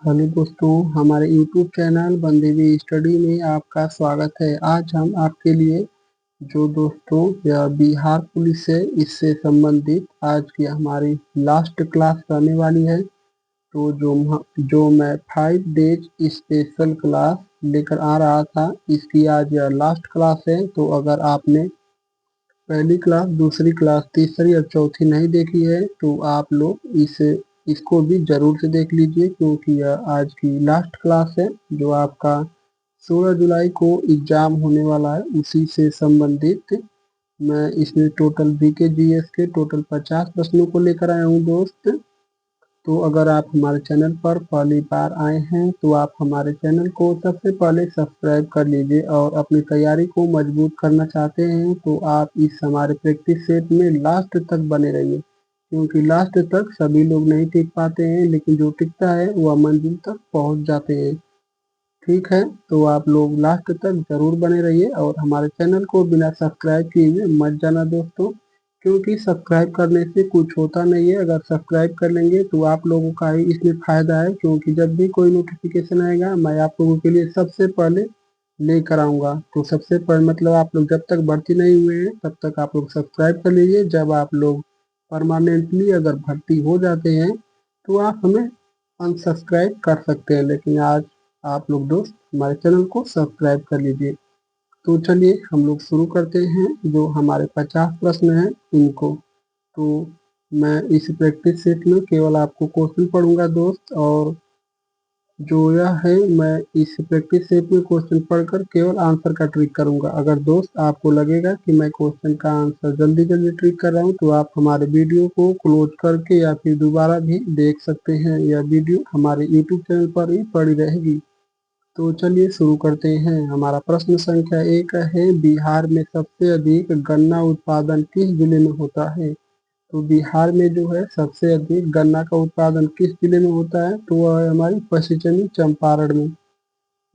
Hello दोस्तों, हमारे YouTube channel बंदेवी study में आपका स्वागत है। आज हम आपके लिए जो दोस्तों या बिहार पुलिस है इससे संबंधित आज की हमारी लास्ट क्लास रहने वाली है। तो जो मैं 5 डेज स्पेशल क्लास लेकर आ रहा था, इसकी आज यह लास्ट क्लास है। तो अगर आपने पहली क्लास, दूसरी क्लास, तीसरी और चौथी नहीं देखी है तो आप लोग इसको भी जरूर से देख लीजिए, क्योंकि यह आज की लास्ट क्लास है। जो आपका 16 जुलाई को एग्जाम होने वाला है उसी से संबंधित मैं इसमें टोटल बीके जीएस के टोटल 50 प्रश्नों को लेकर आया हूँ दोस्त। तो अगर आप हमारे चैनल पर पहली बार आए हैं तो आप हमारे चैनल को सबसे पहले सब्सक्राइब कर लीजिए, और अपनी तैयारी को मजबूत करना चाहते हैं तो आप इस हमारे प्रैक्टिस सेट में लास्ट तक बने रहिए, क्योंकि लास्ट तक सभी लोग नहीं टिक पाते हैं, लेकिन जो टिकता है वह मंजिल तक पहुंच जाते हैं। ठीक है, तो आप लोग लास्ट तक जरूर बने रहिए और हमारे चैनल को बिना सब्सक्राइब किए हुए मत जाना दोस्तों, क्योंकि सब्सक्राइब करने से कुछ होता नहीं है। अगर सब्सक्राइब कर लेंगे तो आप लोगों का ही इसमें फायदा है, क्योंकि जब भी कोई नोटिफिकेशन आएगा मैं आप लोगों के लिए सबसे पहले लेकर आऊँगा। तो सबसे पहले मतलब आप लोग जब तक भर्ती नहीं हुए हैं तब तक आप लोग सब्सक्राइब कर लीजिए। जब आप लोग परमानेंटली अगर भर्ती हो जाते हैं तो आप हमें अनसब्सक्राइब कर सकते हैं, लेकिन आज आप लोग दोस्त हमारे चैनल को सब्सक्राइब कर लीजिए। तो चलिए हम लोग शुरू करते हैं जो हमारे 50 प्रश्न हैं इनको। तो मैं इस प्रैक्टिस सेट में केवल आपको क्वेश्चन पढ़ूंगा दोस्त, और जो यह है मैं इस प्रैक्टिस सेट में क्वेश्चन पढ़कर केवल आंसर का ट्रिक करूंगा। अगर दोस्त आपको लगेगा कि मैं क्वेश्चन का आंसर जल्दी जल्दी ट्रिक कर रहा हूं तो आप हमारे वीडियो को क्लोज करके या फिर दोबारा भी देख सकते हैं। यह वीडियो हमारे यूट्यूब चैनल पर ही पड़ी रहेगी। तो चलिए शुरू करते हैं। हमारा प्रश्न संख्या 1 है, बिहार में सबसे अधिक गन्ना उत्पादन किस जिले में होता है? तो बिहार में जो है सबसे अधिक गन्ना का उत्पादन किस जिले में होता है? तो वह है हमारी पश्चिमी चंपारण में।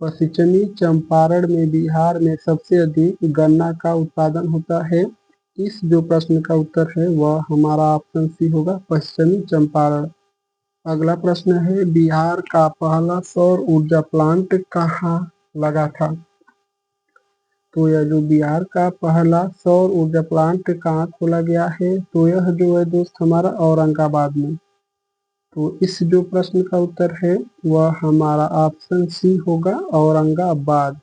पश्चिमी चंपारण में बिहार में सबसे अधिक गन्ना का उत्पादन होता है। इस जो प्रश्न का उत्तर है वह हमारा ऑप्शन सी होगा, पश्चिमी चंपारण। अगला प्रश्न है, बिहार का पहला सौर ऊर्जा प्लांट कहाँ लगा था? तो यह जो बिहार का पहला सौर ऊर्जा प्लांट कहाँ खोला गया है? तो यह जो है दोस्त हमारा औरंगाबाद में। तो इस जो प्रश्न का उत्तर है वह हमारा ऑप्शन सी होगा, औरंगाबाद।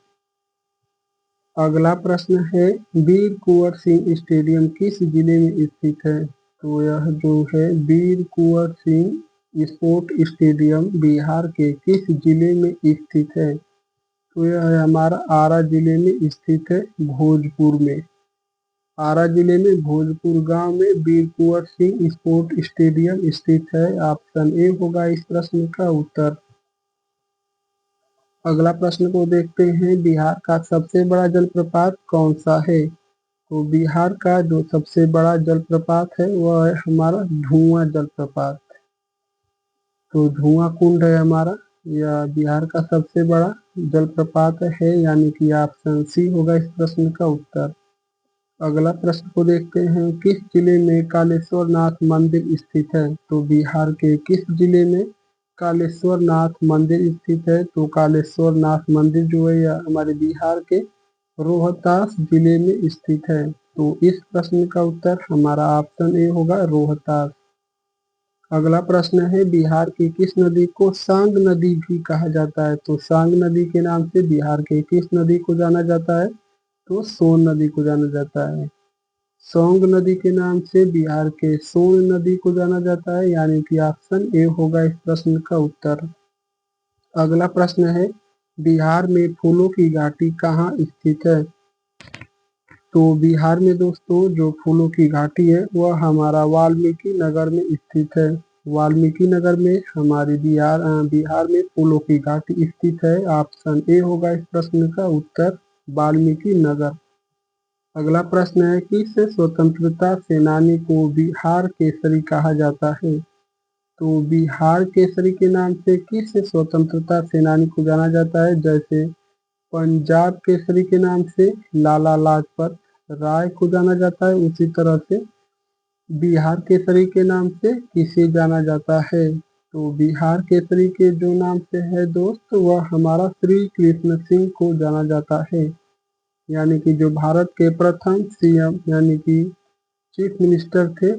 अगला प्रश्न है, वीर कुंवर सिंह स्टेडियम किस जिले में स्थित है? तो यह जो है वीर कुंवर सिंह स्पोर्ट स्टेडियम बिहार के किस जिले में स्थित है? तो यह है हमारा आरा जिले में स्थित है, भोजपुर में। आरा जिले में भोजपुर गांव में वीर कुंवर सिंह स्पोर्ट स्टेडियम स्थित है। ऑप्शन ए होगा इस प्रश्न का उत्तर। अगला प्रश्न को देखते हैं, बिहार का सबसे बड़ा जलप्रपात कौन सा है? तो बिहार का जो सबसे बड़ा जलप्रपात है वह है हमारा धुआं जलप्रपात। तो धुआं कुंड है हमारा, यह बिहार का सबसे बड़ा जलप्रपात है, यानी कि ऑप्शन सी होगा इस प्रश्न का उत्तर। अगला प्रश्न को देखते हैं, किस जिले में कालेश्वर नाथ मंदिर स्थित है? तो बिहार के किस जिले में कालेश्वर नाथ मंदिर स्थित है? तो कालेश्वर नाथ मंदिर जो है यह हमारे बिहार के रोहतास जिले में स्थित है। तो इस प्रश्न का उत्तर हमारा ऑप्शन ए होगा, रोहतास। अगला प्रश्न है, बिहार की किस नदी को सांग नदी भी कहा जाता है? तो सांग नदी के नाम से बिहार के किस नदी को जाना जाता है? तो सोन नदी को जाना जाता है। सोंग नदी के नाम से बिहार के सोन नदी को जाना जाता है, यानी कि ऑप्शन ए होगा इस प्रश्न का उत्तर। अगला प्रश्न है, बिहार में फूलों की घाटी कहाँ स्थित है? तो बिहार में दोस्तों जो फूलों की घाटी है वह हमारा वाल्मीकि नगर में स्थित है। वाल्मीकि नगर में हमारी बिहार में फूलों की घाटी स्थित है। ऑप्शन ए होगा इस प्रश्न का उत्तर, वाल्मीकि नगर। अगला प्रश्न है, किस स्वतंत्रता सेनानी को बिहार केसरी कहा जाता है? तो बिहार केसरी के नाम से किस स्वतंत्रता सेनानी को जाना जाता है? जैसे पंजाब केसरी के नाम से लाला लाजपत राय को जाना जाता है, उसी तरह से बिहार केसरी के नाम से किसे जाना जाता है? तो बिहार केसरी के जो नाम से है दोस्त, वह हमारा श्री कृष्ण सिंह को जाना जाता है, यानी कि जो भारत के प्रथम सीएम यानी कि चीफ मिनिस्टर थे,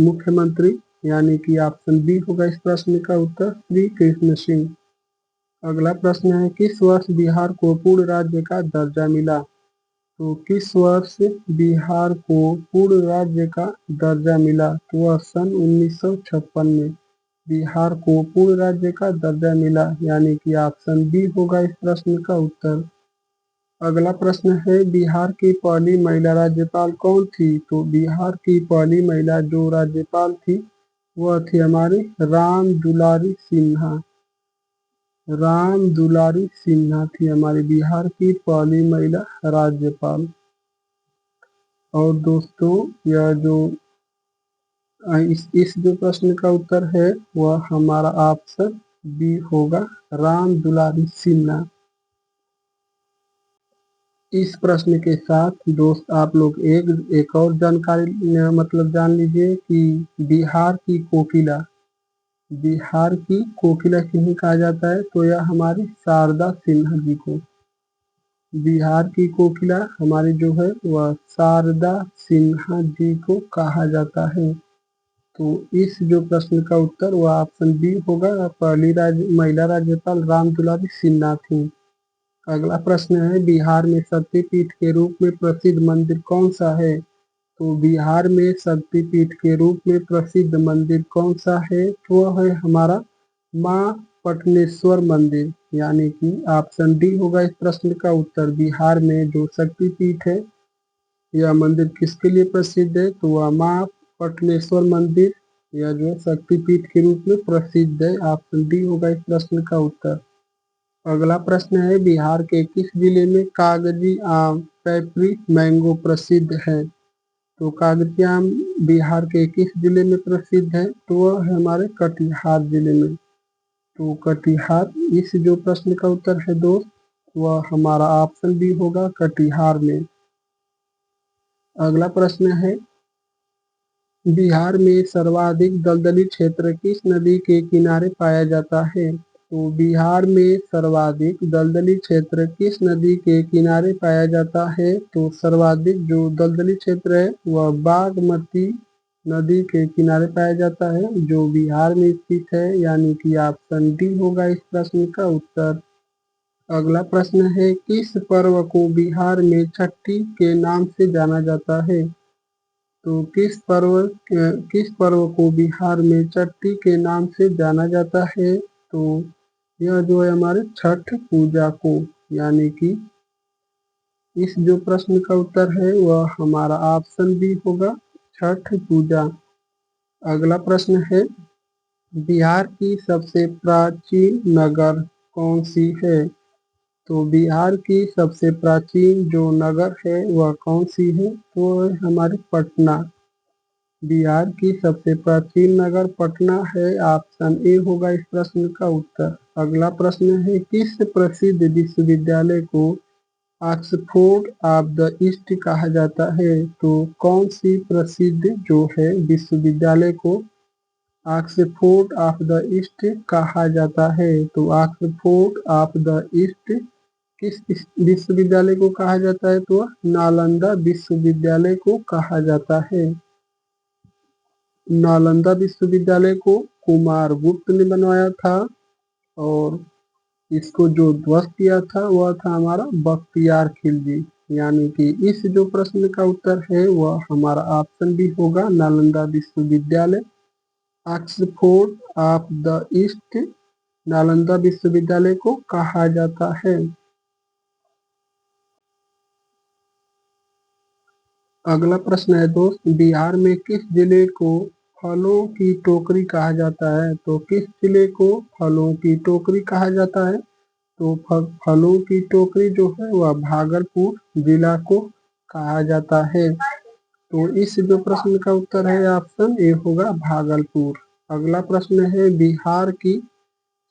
मुख्यमंत्री, यानी कि ऑप्शन बी होगा इस प्रश्न का उत्तर, श्री कृष्ण सिंह। अगला प्रश्न है, किस वर्ष बिहार को पूर्ण राज्य का दर्जा मिला? तो किस वर्ष बिहार को पूर्ण राज्य का दर्जा मिला? तो वह सन 1956 में बिहार को पूर्ण राज्य का दर्जा मिला, यानी कि ऑप्शन बी होगा इस प्रश्न का उत्तर। अगला प्रश्न है, बिहार की पहली महिला राज्यपाल कौन थी? तो बिहार की पहली महिला जो राज्यपाल थी वह थी हमारी राम दुलारी सिन्हा। राम दुलारी सिन्हा थी हमारी बिहार की पहली महिला राज्यपाल। और दोस्तों यह जो इस जो प्रश्न का उत्तर है वह हमारा ऑप्शन बी होगा, राम दुलारी सिन्हा। इस प्रश्न के साथ दोस्त आप लोग एक और जानकारी मतलब जान लीजिए कि बिहार की कोकिला, बिहार की कोकिला किन्हें कहा जाता है? तो यह हमारी शारदा सिन्हा जी को, बिहार की कोकिला हमारी जो है वह शारदा सिन्हा जी को कहा जाता है। तो इस जो प्रश्न का उत्तर वह ऑप्शन बी होगा, पहली महिला राज्यपाल राम दुलारी सिन्हा थी। अगला प्रश्न है, बिहार में शक्तिपीठ के रूप में प्रसिद्ध मंदिर कौन सा है? तो बिहार में शक्तिपीठ के रूप में प्रसिद्ध मंदिर कौन सा है? तो वह है हमारा माँ पटनेश्वर मंदिर, यानी कि ऑप्शन डी होगा इस प्रश्न का उत्तर। बिहार में जो शक्तिपीठ है यह मंदिर किसके लिए प्रसिद्ध है? तो वह माँ पटनेश्वर मंदिर, यह जो शक्तिपीठ के रूप में प्रसिद्ध है। ऑप्शन डी होगा इस प्रश्न का उत्तर। अगला प्रश्न है, बिहार के किस जिले में कागजी आम पैपरी मैंगो प्रसिद्ध है? तो कागजी आम बिहार के किस जिले में प्रसिद्ध है? तो वह है हमारे कटिहार जिले में। तो कटिहार इस जो प्रश्न का उत्तर है दोस्त वह हमारा ऑप्शन बी होगा, कटिहार में। अगला प्रश्न है, बिहार में सर्वाधिक दलदली क्षेत्र किस नदी के किनारे पाया जाता है? तो बिहार में सर्वाधिक दलदली क्षेत्र किस नदी के किनारे पाया जाता है? तो सर्वाधिक जो दलदली क्षेत्र है वह बागमती नदी के किनारे पाया जाता है, जो बिहार में स्थित है, यानी कि ऑप्शन डी होगा इस प्रश्न का उत्तर। अगला प्रश्न है, किस पर्व को बिहार में छठी के नाम से जाना जाता है? तो किस पर्व को बिहार में छठी के नाम से जाना जाता है? तो यह जो है हमारे छठ पूजा को, यानी कि इस जो प्रश्न का उत्तर है वह हमारा ऑप्शन बी होगा, छठ पूजा। अगला प्रश्न है, बिहार की सबसे प्राचीन नगर कौन सी है? तो बिहार की सबसे प्राचीन जो नगर है वह कौन सी है? तो हमारे पटना। बिहार की सबसे प्राचीन नगर पटना है, ऑप्शन ए होगा इस प्रश्न का उत्तर। अगला प्रश्न है, किस प्रसिद्ध विश्वविद्यालय को ऑक्सफोर्ड ऑफ द ईस्ट कहा जाता है? तो कौन सी प्रसिद्ध जो है विश्वविद्यालय को ऑक्सफोर्ड ऑफ द ईस्ट कहा जाता है? तो ऑक्सफोर्ड ऑफ द ईस्ट किस विश्वविद्यालय को कहा जाता है? तो नालंदा विश्वविद्यालय को कहा जाता है। नालंदा विश्वविद्यालय को कुमार गुप्त ने बनवाया था और इसको जो ध्वस्त किया था वह था हमारा बख्तियार खिलजी, यानी कि इस जो प्रश्न का उत्तर है वह हमारा ऑप्शन भी होगा, नालंदा विश्वविद्यालय। Oxford of the east Nalanda विश्वविद्यालय को कहा जाता है। अगला प्रश्न है दोस्त, बिहार में किस जिले को फलों की टोकरी कहा जाता है? तो किस जिले को फलों की टोकरी कहा जाता है? तो फलों की टोकरी जो है वह भागलपुर जिला को कहा जाता है। तो इस जो प्रश्न का उत्तर है ऑप्शन ए होगा, भागलपुर। अगला प्रश्न है, बिहार की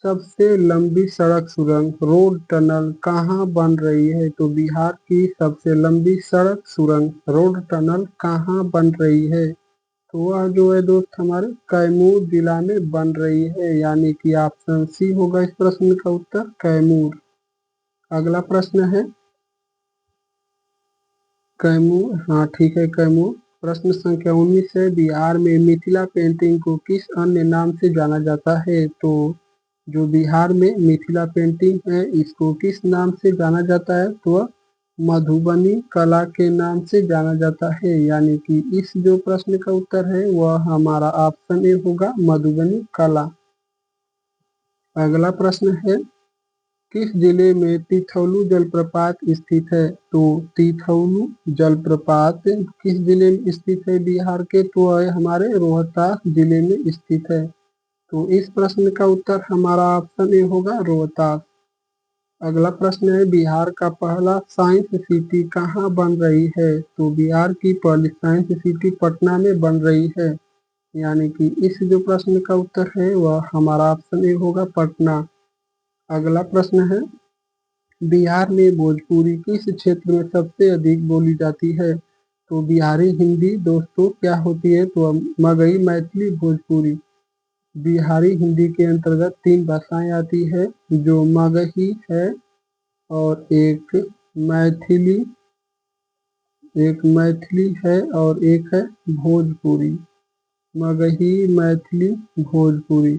सबसे लंबी सड़क सुरंग रोड टनल कहाँ बन रही है? तो बिहार की सबसे लंबी सड़क सुरंग रोड टनल कहाँ बन रही है? तो वह जो है दोस्त हमारे कैमूर जिला में बन रही है, यानी कि ऑप्शन सी होगा इस प्रश्न का उत्तर, कैमूर। अगला प्रश्न है कैमूर, हाँ ठीक है कैमूर। प्रश्न संख्या 19 है, बिहार में मिथिला पेंटिंग को किस अन्य नाम से जाना जाता है? तो जो बिहार में मिथिला पेंटिंग है इसको किस नाम से जाना जाता है? तो वह मधुबनी कला के नाम से जाना जाता है, यानी कि इस जो प्रश्न का उत्तर है वह हमारा ऑप्शन ए होगा, मधुबनी कला। अगला प्रश्न है, किस जिले में तिथौलू जलप्रपात स्थित है? तो तिथौलू जलप्रपात किस जिले में स्थित है बिहार के? तो है हमारे रोहतास जिले में स्थित है। तो इस प्रश्न का उत्तर हमारा ऑप्शन ए होगा, रोहतास। अगला प्रश्न है, बिहार का पहला साइंस सिटी कहाँ बन रही है? तो बिहार की पहली साइंस सिटी पटना में बन रही है, यानी कि इस जो प्रश्न का उत्तर है वह हमारा ऑप्शन ए होगा, पटना। अगला प्रश्न है, बिहार में भोजपुरी किस क्षेत्र में सबसे अधिक बोली जाती है? तो बिहारी हिंदी दोस्तों क्या होती है? तो मगही, मैथिली, भोजपुरी। बिहारी हिंदी के अंतर्गत 3 भाषाएं आती है, जो मगही है और एक मैथिली है और एक है भोजपुरी। मगही, मैथिली, भोजपुरी।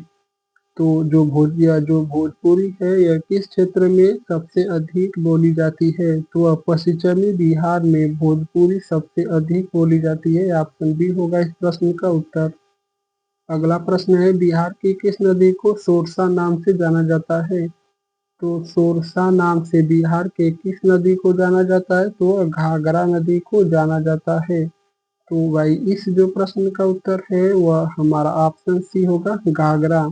तो जो भोजपुरी है यह किस क्षेत्र में सबसे अधिक बोली जाती है? तो वह पश्चिमी बिहार में भोजपुरी सबसे अधिक बोली जाती है, ऑप्शन बी होगा इस प्रश्न का उत्तर। अगला प्रश्न है, बिहार की किस नदी को सोरसा नाम से जाना जाता है? तो सोरसा नाम से बिहार के किस नदी को जाना जाता है? तो घाघरा नदी को जाना जाता है। तो भाई इस जो प्रश्न का उत्तर है वह हमारा ऑप्शन सी होगा, घाघरा।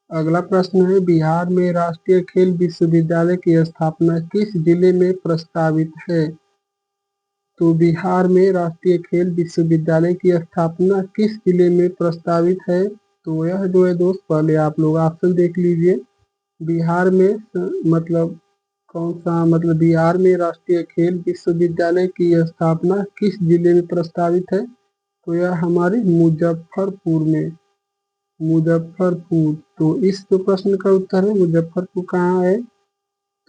अगला प्रश्न है, बिहार में राष्ट्रीय खेल विश्वविद्यालय की स्थापना किस जिले में प्रस्तावित है? तो बिहार में राष्ट्रीय खेल विश्वविद्यालय की स्थापना किस जिले में प्रस्तावित है? तो यह जो है दोस्त, पहले आप लोग ऑप्शन देख लीजिए। बिहार में मतलब कौन सा, मतलब बिहार में राष्ट्रीय खेल विश्वविद्यालय की स्थापना किस जिले में प्रस्तावित है? तो यह हमारे मुजफ्फरपुर में, मुजफ्फरपुर। तो इस जो प्रश्न का उत्तर है मुजफ्फरपुर कहाँ है?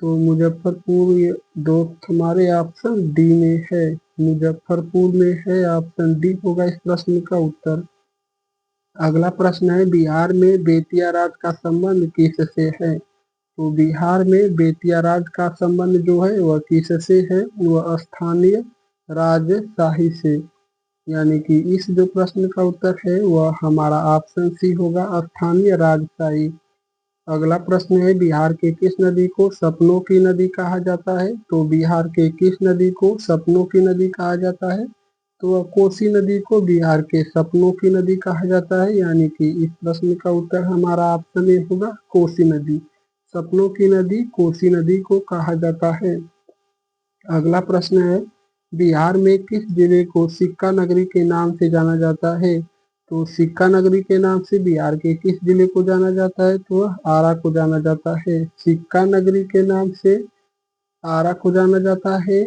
तो मुजफ्फरपुर ये दोस्त हमारे ऑप्शन डी में है, मुजफ्फरपुर में है, ऑप्शन डी होगा इस प्रश्न का उत्तर। अगला प्रश्न है, बिहार में बेतिया राज का संबंध किससे है? तो बिहार में बेतिया राज का संबंध जो है वह किससे है? वह स्थानीय राजशाही से, यानी कि इस जो प्रश्न का उत्तर है वह हमारा ऑप्शन सी होगा, स्थानीय राजशाही। अगला प्रश्न है, बिहार के किस नदी को सपनों की नदी कहा जाता है? तो बिहार के किस नदी को सपनों की नदी कहा जाता है? तो कोसी नदी को बिहार के सपनों की नदी कहा जाता है, यानी कि इस प्रश्न का उत्तर हमारा ऑप्शन ए होगा, कोसी नदी। सपनों की नदी कोसी नदी को कहा जाता है। अगला प्रश्न है, बिहार में किस जिले को सिक्का नगरी के नाम से जाना जाता है? तो सिक्का नगरी के नाम से बिहार के किस जिले को जाना जाता है? तो वह आरा को जाना जाता है। सिक्का नगरी के नाम से आरा को जाना जाता है,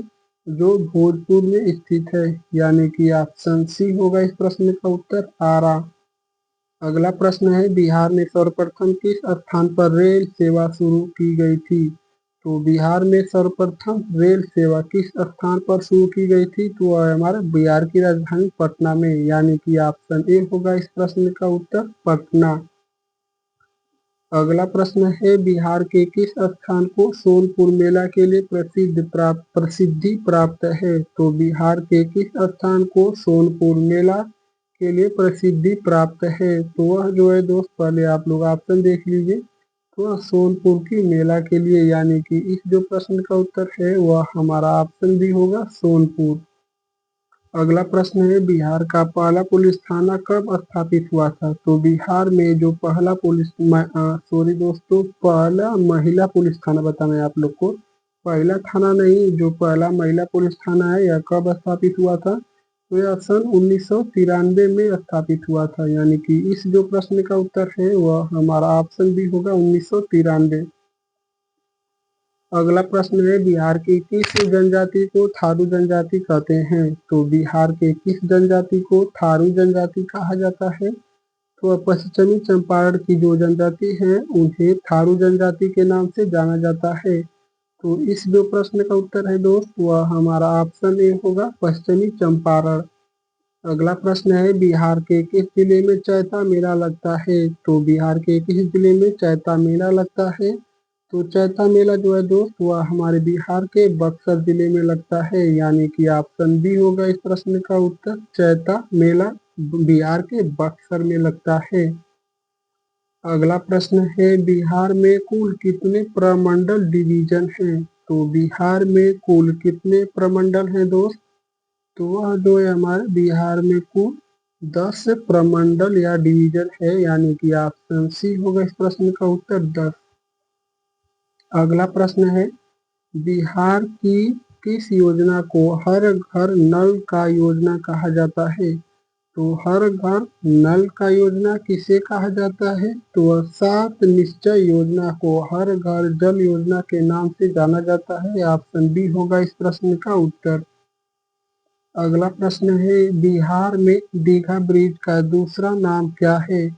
जो भोजपुर में स्थित है, यानी कि ऑप्शन सी होगा इस प्रश्न का उत्तर, आरा। अगला प्रश्न है, बिहार में सर्वप्रथम किस स्थान पर रेल सेवा शुरू की गई थी? तो बिहार में सर्वप्रथम रेल सेवा किस स्थान पर शुरू की गई थी? तो हमारे बिहार की राजधानी पटना में, यानी कि ऑप्शन ए होगा इस प्रश्न का उत्तर, पटना। अगला प्रश्न है, बिहार के किस स्थान को सोनपुर मेला के लिए प्रसिद्धि प्राप्त है? तो बिहार के किस स्थान को सोनपुर मेला के लिए प्रसिद्धि प्राप्त है? तो वह जो है दोस्त, पहले आप लोग ऑप्शन देख लीजिए। तो वह सोनपुर की मेला के लिए, यानी कि इस जो प्रश्न का उत्तर है वह हमारा ऑप्शन भी होगा, सोनपुर। अगला प्रश्न है, बिहार का पहला पुलिस थाना कब स्थापित हुआ था? तो बिहार में जो पहला सॉरी दोस्तों, पहला महिला पुलिस थाना बताना है आप लोग को, पहला थाना नहीं, जो पहला महिला पुलिस थाना है यह कब स्थापित हुआ था? तो यह सन 1993 में स्थापित हुआ था, यानी कि इस जो प्रश्न का उत्तर है वह हमारा ऑप्शन भी होगा, 1993। अगला प्रश्न है, बिहार की किस जनजाति को थारू जनजाति कहते हैं? तो बिहार के किस जनजाति को थारू जनजाति कहा जाता है? तो पश्चिमी चंपारण की जो जनजाति है उन्हें थारू जनजाति के नाम से जाना जाता है। तो इस जो प्रश्न का उत्तर है दोस्त वह हमारा ऑप्शन ए होगा, पश्चिमी चंपारण। अगला प्रश्न है, बिहार के किस जिले में चैता मेला लगता है? तो बिहार के किस जिले में चैता मेला लगता है? तो चैता मेला जो है दोस्त वह हमारे बिहार के बक्सर जिले में लगता है, यानी कि ऑप्शन बी होगा इस प्रश्न का उत्तर। चैता मेला बिहार के बक्सर में लगता है। अगला प्रश्न है, बिहार में कुल कितने प्रमंडल डिवीजन हैं? तो बिहार में कुल कितने प्रमंडल हैं दोस्त? तो वह जो है हमारे बिहार में कुल 10 प्रमंडल या डिवीजन है, यानी कि ऑप्शन सी होगा इस प्रश्न का उत्तर 10। अगला प्रश्न है, बिहार की किस योजना को हर घर नल का योजना कहा जाता है? तो हर घर नल का योजना किसे कहा जाता है? तो वह 7 निश्चय योजना को हर घर जल योजना के नाम से जाना जाता है। ऑप्शन बी होगा इस प्रश्न का उत्तर। अगला प्रश्न है, बिहार में दीघा ब्रिज का दूसरा नाम क्या है?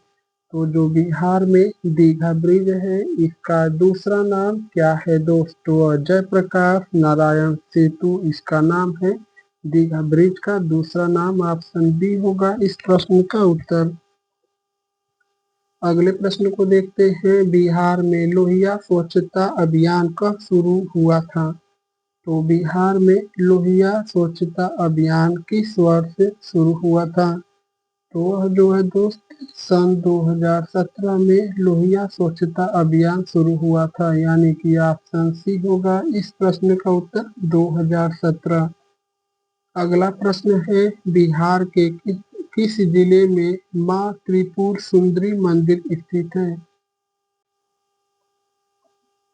तो जो बिहार में दीघा ब्रिज है इसका दूसरा नाम क्या है दोस्तों? जयप्रकाश नारायण सेतु इसका नाम है। दीघा ब्रिज का दूसरा नाम ऑप्शन बी होगा इस प्रश्न का उत्तर। अगले प्रश्न को देखते हैं, बिहार में लोहिया स्वच्छता अभियान कब शुरू हुआ था? तो बिहार में लोहिया स्वच्छता अभियान किस वर्ष से शुरू हुआ था? तो वह जो है दोस्त सन 2017 में लोहिया स्वच्छता अभियान शुरू हुआ था, यानी कि ऑप्शन सी होगा इस प्रश्न का उत्तर 2017। अगला प्रश्न है, बिहार के किस जिले में माँ त्रिपुर सुंदरी मंदिर स्थित है?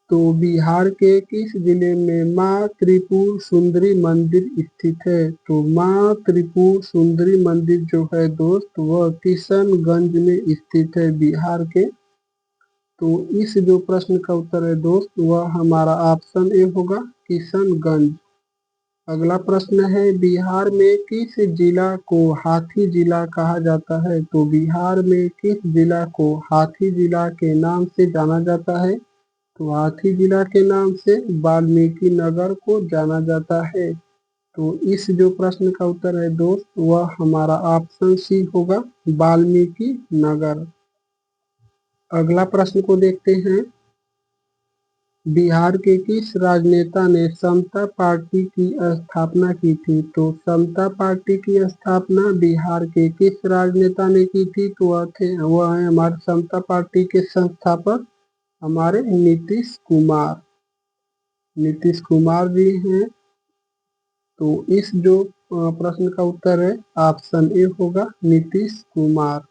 तो बिहार के किस जिले में माँ त्रिपुर सुंदरी मंदिर स्थित है? तो माँ त्रिपुर सुंदरी मंदिर जो है दोस्त वह किशनगंज में स्थित है बिहार के। तो इस जो प्रश्न का उत्तर है दोस्त वह हमारा ऑप्शन ए होगा, किशनगंज। अगला प्रश्न है, बिहार में किस जिला को हाथी जिला कहा जाता है? तो बिहार में किस जिला को हाथी जिला के नाम से जाना जाता है? तो हाथी जिला के नाम से वाल्मीकि नगर को जाना जाता है। तो इस जो प्रश्न का उत्तर है दोस्त वह हमारा ऑप्शन सी होगा, वाल्मीकि नगर। अगला प्रश्न को देखते हैं, बिहार के किस राजनेता ने समता पार्टी की स्थापना की थी? तो समता पार्टी की स्थापना बिहार के किस राजनेता ने की थी? तो वह है हमारे समता पार्टी के संस्थापक हमारे नीतीश कुमार। नीतीश कुमार जी हैं। तो इस जो प्रश्न का उत्तर है ऑप्शन ए होगा, नीतीश कुमार।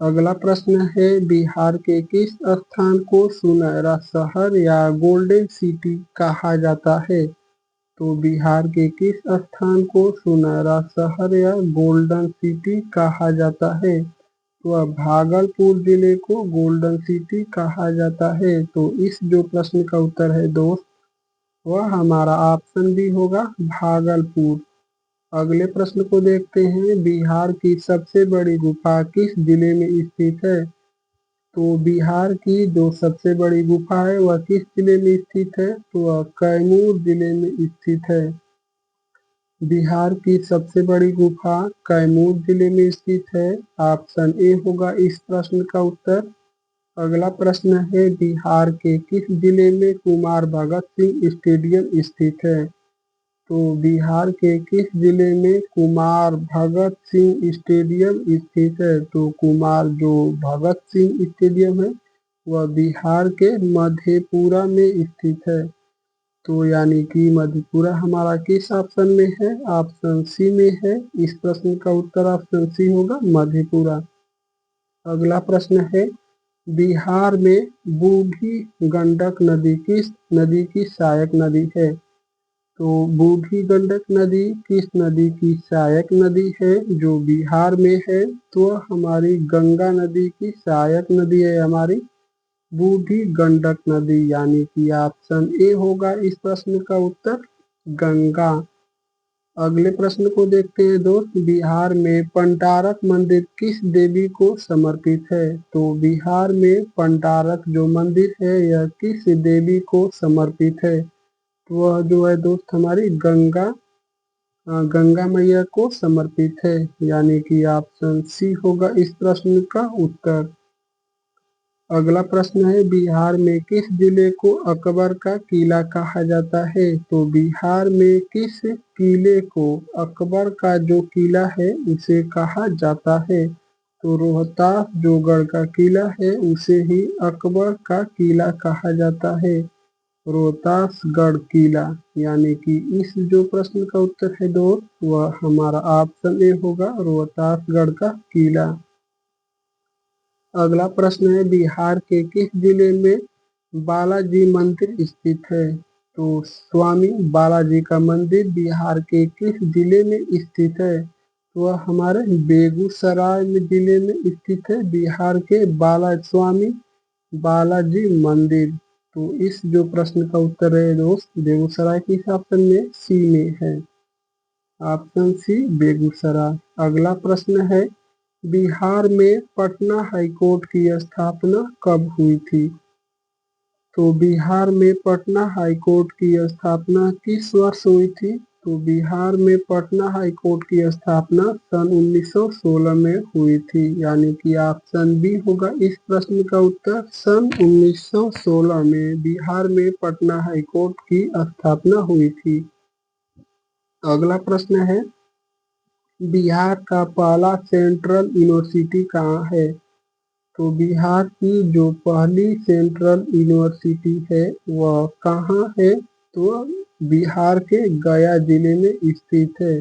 अगला प्रश्न है, बिहार के किस स्थान को सुनहरा शहर या गोल्डन सिटी कहा जाता है? तो बिहार के किस स्थान को सुनहरा शहर या गोल्डन सिटी कहा जाता है? तो भागलपुर जिले को गोल्डन सिटी कहा जाता है। तो इस जो प्रश्न का उत्तर है दोस्त वह हमारा ऑप्शन बी होगा, भागलपुर। अगले प्रश्न को देखते हैं, बिहार की सबसे बड़ी गुफा किस जिले में स्थित है? तो बिहार की जो सबसे बड़ी गुफा है वह किस जिले में स्थित है? तो वह कैमूर जिले में स्थित है। बिहार की सबसे बड़ी गुफा कैमूर जिले में स्थित है। ऑप्शन ए होगा इस प्रश्न का उत्तर। अगला प्रश्न है, बिहार के किस जिले में कुमार भगत सिंह स्टेडियम स्थित है? तो बिहार के किस जिले में कुमार भगत सिंह स्टेडियम स्थित है? तो कुमार जो भगत सिंह स्टेडियम है वह बिहार के मधेपुरा में स्थित है। तो यानी कि मधेपुरा हमारा किस ऑप्शन में है? ऑप्शन सी में है। इस प्रश्न का उत्तर ऑप्शन सी होगा, मधेपुरा। अगला प्रश्न है, बिहार में बूढ़ी गंडक नदी किस नदी की सहायक नदी है? तो बूढ़ी गंडक नदी किस नदी की सहायक नदी है जो बिहार में है? तो हमारी गंगा नदी की सहायक नदी है हमारी बूढ़ी गंडक नदी, यानी कि ऑप्शन ए होगा इस प्रश्न का उत्तर गंगा। अगले प्रश्न को देखते हैं दोस्त। बिहार में पंडारक मंदिर किस देवी को समर्पित है? तो बिहार में पंडारक जो मंदिर है यह किस देवी को समर्पित है? तो वह जो है दोस्त हमारी गंगा मैया को समर्पित है, यानी कि ऑप्शन सी होगा इस प्रश्न का उत्तर। अगला प्रश्न है, बिहार में किस जिले को अकबर का किला कहा जाता है? तो बिहार में किस किले को अकबर का जो किला है उसे कहा जाता है? तो रोहतास जो गढ़ का किला है उसे ही अकबर का किला कहा जाता है, रोहतासगढ़ किला। यानी कि इस जो प्रश्न का उत्तर है दोस्त वह हमारा ऑप्शन ए होगा, रोहतासगढ़ का किला। अगला प्रश्न है, बिहार के किस जिले में बालाजी मंदिर स्थित है? तो स्वामी बालाजी का मंदिर बिहार के किस जिले में स्थित है? तो वह हमारे बेगूसराय जिले में स्थित है, बिहार के स्वामी बालाजी मंदिर। तो इस जो प्रश्न का उत्तर है दोस्त बेगूसराय के ऑप्शन में सी में है, ऑप्शन सी बेगूसराय। अगला प्रश्न है, बिहार में पटना हाईकोर्ट की स्थापना कब हुई थी? तो बिहार में पटना हाईकोर्ट की स्थापना किस वर्ष हुई थी? तो बिहार में पटना हाईकोर्ट की स्थापना सन 1916 में हुई थी, यानी कि ऑप्शन बी होगा इस प्रश्न का उत्तर। सन 1916 में बिहार में पटना हाईकोर्ट की स्थापना हुई थी। अगला प्रश्न है, बिहार का पहला सेंट्रल यूनिवर्सिटी कहाँ है? तो बिहार की जो पहली सेंट्रल यूनिवर्सिटी है वह कहाँ है? तो बिहार के गया जिले में स्थित है,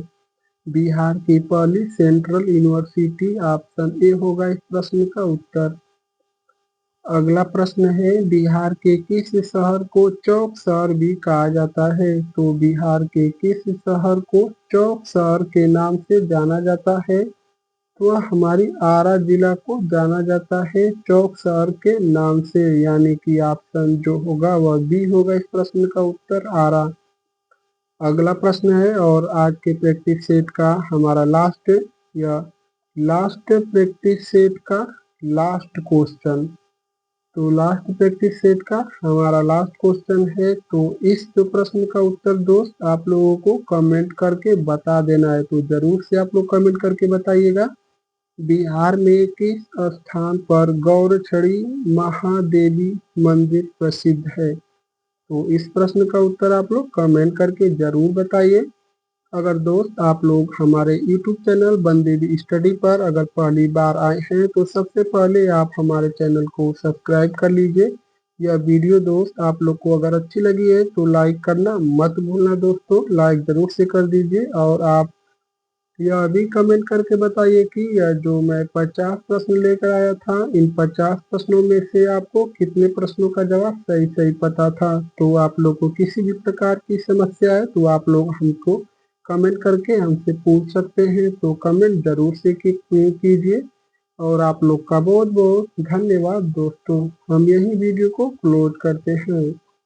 बिहार की पहली सेंट्रल यूनिवर्सिटी। ऑप्शन ए होगा इस प्रश्न का उत्तर। अगला प्रश्न है, बिहार के किस शहर को चौक शहर भी कहा जाता है? तो बिहार के किस शहर को चौक शहर के नाम से जाना जाता है? तो हमारी आरा जिला को जाना जाता है चौक शहर के नाम से, यानी कि ऑप्शन जो होगा वह बी होगा इस प्रश्न का उत्तर, आरा। अगला प्रश्न है और आज के प्रैक्टिस सेट का हमारा लास्ट प्रैक्टिस सेट का लास्ट क्वेश्चन। तो लास्ट प्रैक्टिस सेट का हमारा लास्ट क्वेश्चन है। तो इस जो प्रश्न का उत्तर दोस्त आप लोगों को कमेंट करके बता देना है, तो जरूर से आप लोग कमेंट करके बताइएगा। बिहार में किस स्थान पर गौरक्षणी महादेवी मंदिर प्रसिद्ध है? तो इस प्रश्न का उत्तर आप लोग कमेंट करके जरूर बताइए। अगर दोस्त आप लोग हमारे YouTube चैनल बनदेवी स्टडी पर अगर पहली बार आए हैं तो सबसे पहले आप हमारे चैनल को सब्सक्राइब कर लीजिए। यह वीडियो दोस्त आप लोग को अगर अच्छी लगी है तो लाइक करना मत भूलना दोस्तों, लाइक जरूर से कर दीजिए। और आप यह भी कमेंट करके बताइए कि यह जो मैं 50 प्रश्न लेकर आया था इन 50 प्रश्नों में से आपको कितने प्रश्नों का जवाब सही सही पता था। तो आप लोग को किसी भी प्रकार की समस्या है तो आप लोग हमको कमेंट करके हमसे पूछ सकते हैं, तो कमेंट जरूर से कीजिए। और आप लोग का बहुत बहुत धन्यवाद दोस्तों। हम यही वीडियो को क्लोज करते हैं।